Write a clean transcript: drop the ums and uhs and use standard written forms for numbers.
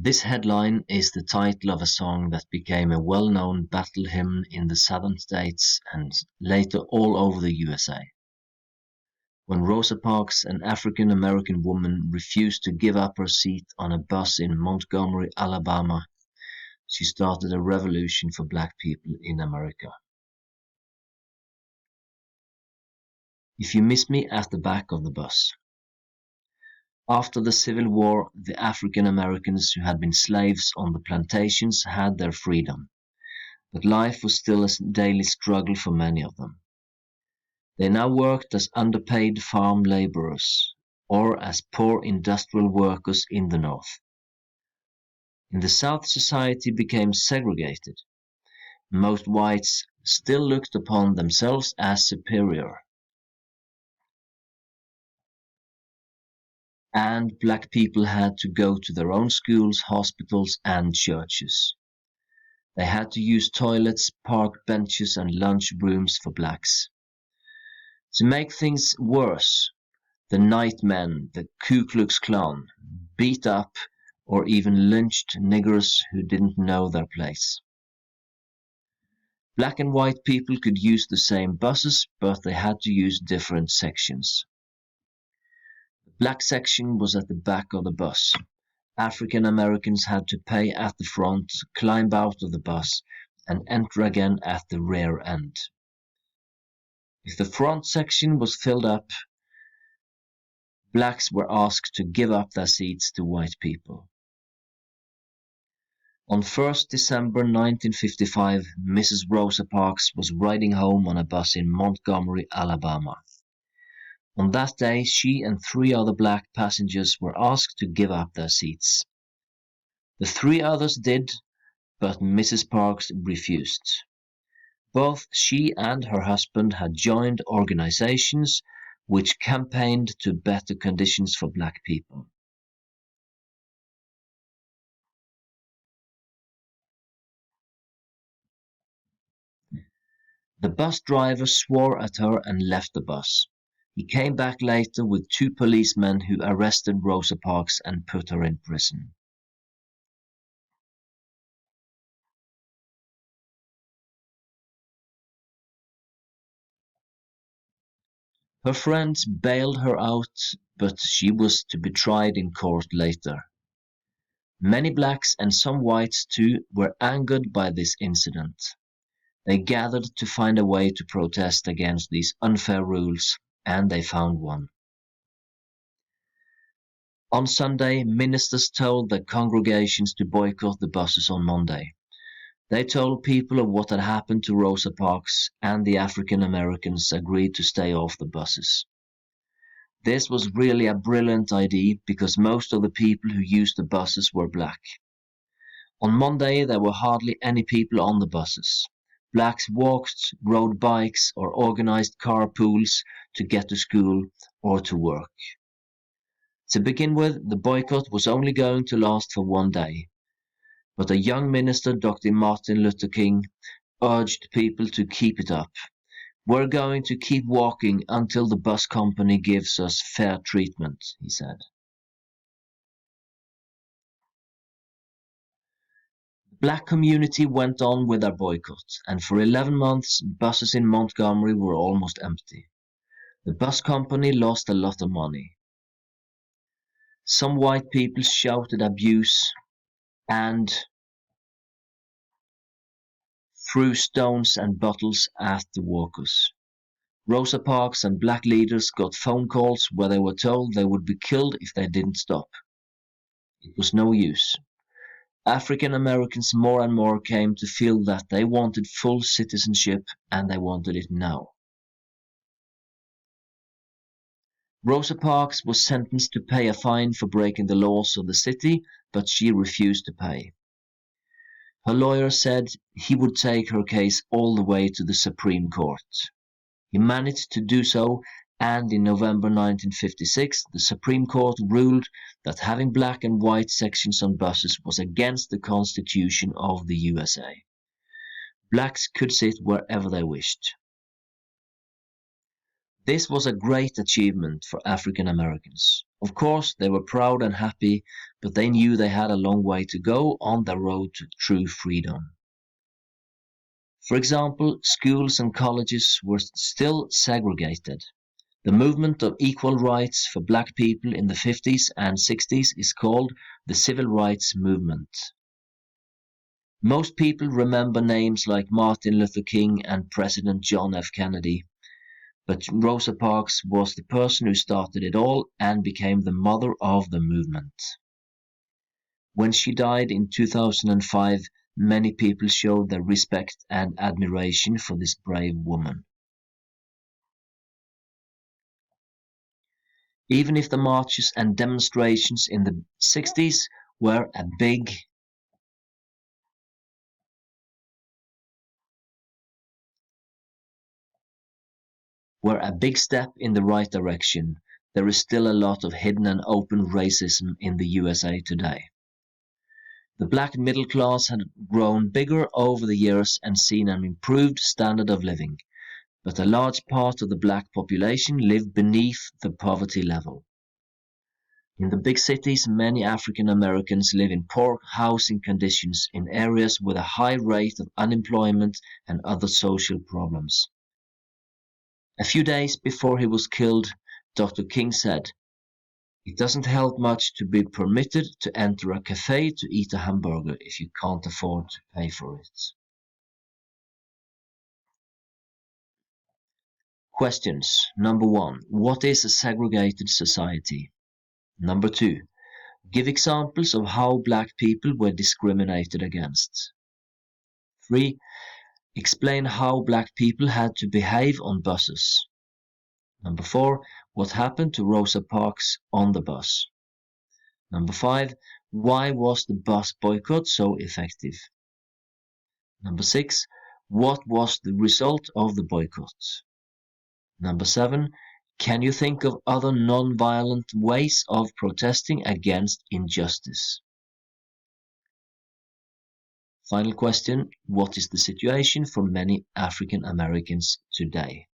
This headline is the title of a song that became a well-known battle hymn in the southern states and later all over the USA. When Rosa Parks, an African-American woman, refused to give up her seat on a bus in Montgomery, Alabama, she started a revolution for Black people in America. If you miss me at the back of the bus. After the Civil War, the African Americans who had been slaves on the plantations had their freedom, but life was still a daily struggle for many of them. They now worked as underpaid farm laborers or as poor industrial workers in the North. In the South, society became segregated. Most whites still looked upon themselves as superior, and Black people had to go to their own schools, hospitals, and churches. They had to use toilets, park benches, and lunch rooms for Blacks. To make things worse, the Nightmen, the Ku Klux Klan, beat up or even lynched niggers who didn't know their place. Black and white people could use the same buses, but they had to use different sections. The Black section was at the back of the bus. African Americans had to pay at the front, climb out of the bus, and enter again at the rear end. If the front section was filled up, Blacks were asked to give up their seats to white people. On 1st December 1955, Mrs. Rosa Parks was riding home on a bus in Montgomery, Alabama. On that day, she and 3 other Black passengers were asked to give up their seats. The 3 others did, but Mrs. Parks refused. Both she and her husband had joined organizations which campaigned to better conditions for Black people. The bus driver swore at her and left the bus. He came back later with 2 policemen who arrested Rosa Parks and put her in prison. Her friends bailed her out, but she was to be tried in court later. Many Blacks and some whites too were angered by this incident. They gathered to find a way to protest against these unfair rules, and they found one. On Sunday, ministers told their congregations to boycott the buses on Monday. They told people of what had happened to Rosa Parks, and the African Americans agreed to stay off the buses. This was really a brilliant idea because most of the people who used the buses were Black. On Monday, there were hardly any people on the buses. Blacks walked, rode bikes, or organized carpools to get to school or to work. To begin with, the boycott was only going to last for 1 day. But a young minister, Dr. Martin Luther King, urged people to keep it up. We're going to keep walking until the bus company gives us fair treatment, he said. The Black community went on with their boycott, and for 11 months, buses in Montgomery were almost empty. The bus company lost a lot of money. Some white people shouted abuse and threw stones and bottles at the workers. Rosa Parks and Black leaders got phone calls where they were told they would be killed if they didn't stop. It was no use. African Americans more and more came to feel that they wanted full citizenship, and they wanted it now. Rosa Parks was sentenced to pay a fine for breaking the laws of the city, but she refused to pay. Her lawyer said he would take her case all the way to the Supreme Court. He managed to do so, and in November 1956, the Supreme Court ruled that having Black and white sections on buses was against the Constitution of the USA. Blacks could sit wherever they wished. This was a great achievement for African Americans. Of course, they were proud and happy, but they knew they had a long way to go on their road to true freedom. For example, schools and colleges were still segregated. The movement of equal rights for black people in the 50s and 60s is called the Civil Rights Movement. Most people remember names like Martin Luther King and President John F. Kennedy, but Rosa Parks was the person who started it all and became the mother of the movement. When she died in 2005, many people showed their respect and admiration for this brave woman. Even if the marches and demonstrations in the 60s were a big step in the right direction, there is still a lot of hidden and open racism in the USA today. The black middle class had grown bigger over the years and seen an improved standard of living, but a large part of the black population lived beneath the poverty level. In the big cities, many African Americans live in poor housing conditions in areas with a high rate of unemployment and other social problems. A few days before he was killed, Dr. King said, "It doesn't help much to be permitted to enter a cafe to eat a hamburger if you can't afford to pay for it." Questions. Number 1. What is a segregated society? Number 2. Give examples of how black people were discriminated against. 3. Explain how black people had to behave on buses. Number 4. What happened to Rosa Parks on the bus? Number 5. Why was the bus boycott so effective? Number 6. What was the result of the boycott? Number 7. Can you think of other non-violent ways of protesting against injustice? Final question. What is the situation for many African Americans today?